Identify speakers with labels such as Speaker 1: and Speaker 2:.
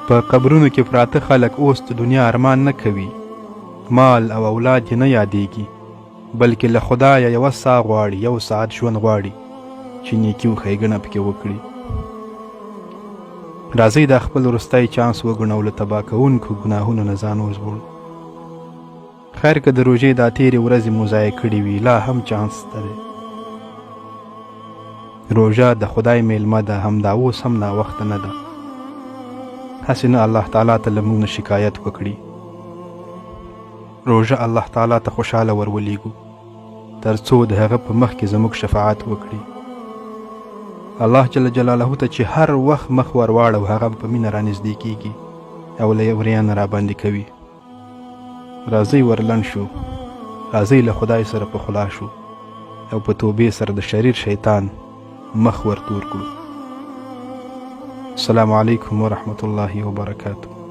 Speaker 1: په قبرونو کې پراته خلک اوس د دنیا ارمان نه کوي، مال او اولاد یې نه یادېږي، بلکې له خدایه یوه ساه غواړي، یو ساعت ژوند غواړي چې نیکي و ښېګڼه پکې وکړي. راځئ دا خپل وروستی چانس وګڼو، له تباه کوونکو ګناهونو نه ځان وژغورو. خیر که د روژې دا تېرې ورځې مو ضایع کړې وي، لا هم چانس شته دی. روژه د خدای میلمه ده، همدا اوس هم ناوخته نه ده. هسې نه الله تعالی ته له موږ نه شکایت وکړي. روژه الله تعالی ته خوشحاله ورولېږو تر څو د هغه په مخ کې زموږ شفاعت وکړي. الله جل جلاله ته چې هر وخت مخ ورواړو، هغه په مینه رانږدې کېږي او له وریان راباندې کوي. راځئ ورلنډ شو، راځئ له خدای سره په خلا شو او په توبې سره د شریر شیطان مخ ورتور کړو. السلام علیکم ورحمة الله وبرکاته.